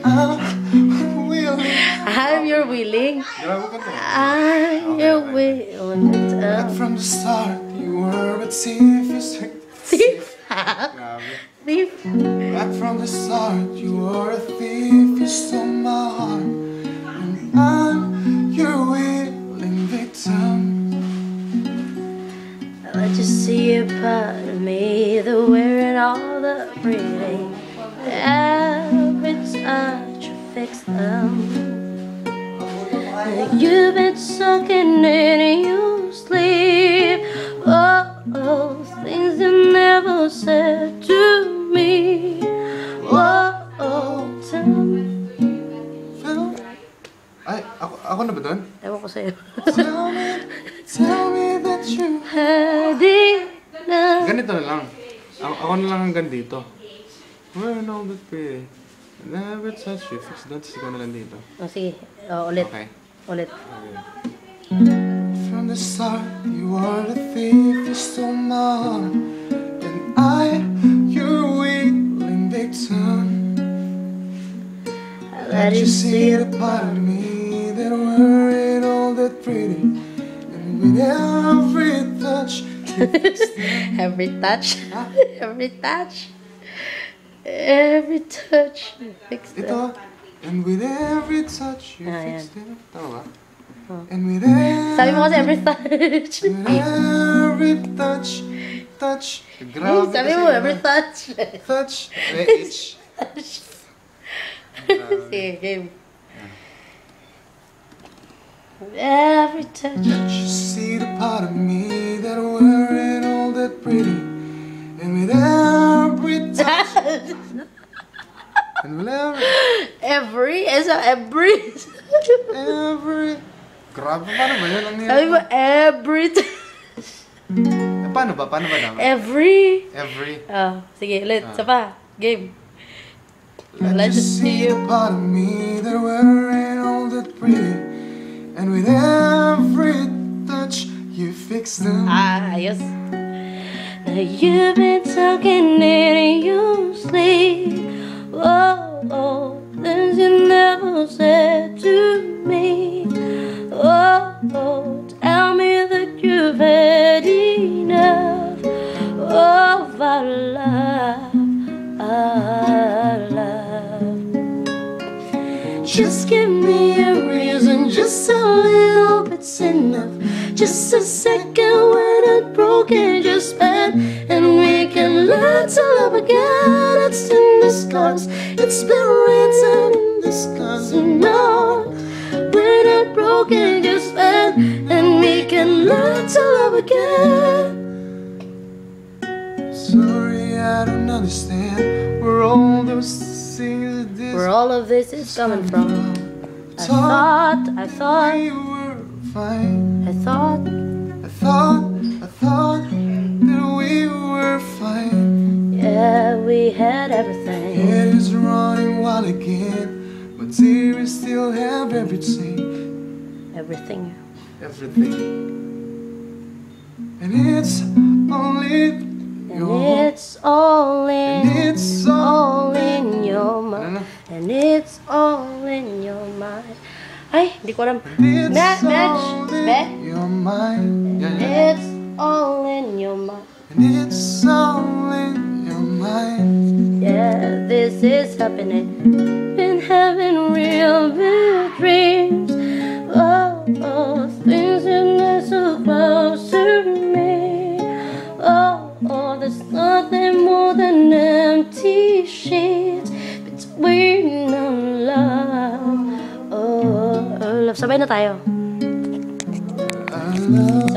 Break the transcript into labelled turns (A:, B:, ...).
A: I'm your willing. I'm your willing.
B: Right from the start, you were a thief.
A: Thief? Thief?
B: Right from the start, you were a thief. You stole my heart, and I'm your willing victim.
A: I let you see a part of me, the wearing all the breathing. Every touch you fix them. You've been sucking in your sleep. Oh, things you never said to me. Tell me.
B: Ay, ako na ba doon?
A: Ewan ko sa'yo.
B: Tell me that you
A: had enough.
B: Ganito na lang. Ako na lang hanggang dito. We're all that pretty. Never touch you. Fix that. Ikaw na lang dito.
A: Sige. Ulit.
B: Okay.
A: Ulit.
B: From the start, you are the thief. You stole my heart, and I, your willing victim.
A: Let you see
B: the part of me that weren't all that pretty, and with every touch,
A: Every touch. Every touch. Every touch. Fix it.
B: ito, and with every touch, you
A: Ah,
B: fixed
A: yan.
B: it. Tama ba? And with every,
A: Sabi mo kasi every touch.
B: every touch. Grabe
A: Sabi
B: kasi,
A: mo
B: diba?
A: every touch.
B: Touch. H.
A: Sige, game. Every touch.
B: You see the part of me that weren't all that pretty, and with every touch, and with
A: Every? Every?
B: grabe, paano ba yun? Ang
A: Sabi mo every touch.
B: Paano ba naman?
A: Every?
B: Every.
A: Sige, ulit. Isa pa. Game.
B: Let you see the part of me that weren't all that pretty, and with every touch, you fix them.
A: Ayos. Now you've been talking in your sleep. Things you never said to me. Tell me that you've had enough of our love. Just give me a reason, just a little bit's enough. Just a second when it's broken, just spend, and we can learn to love again. It's in the scars, it's been written in the scars. No, when it's broken, just spend, and we can learn to love again.
B: Sorry, I don't understand where all those things
A: Where all of this is coming from. I thought
B: we were fine.
A: I thought
B: that we were fine.
A: yeah, we had everything.
B: It is running wild again, but here we still have everything.
A: Everything.
B: And it's only
A: It's all in your mind. And it's all in your mind. Ay, hindi ko alam. Match.
B: your mind.
A: It's all in your mind.
B: And it's all in your mind.
A: Yeah, this is happening. Been having real big dreams. Things are not so close to me. There's nothing more than empty sheets between our love. Love, sabay na tayo.
B: I love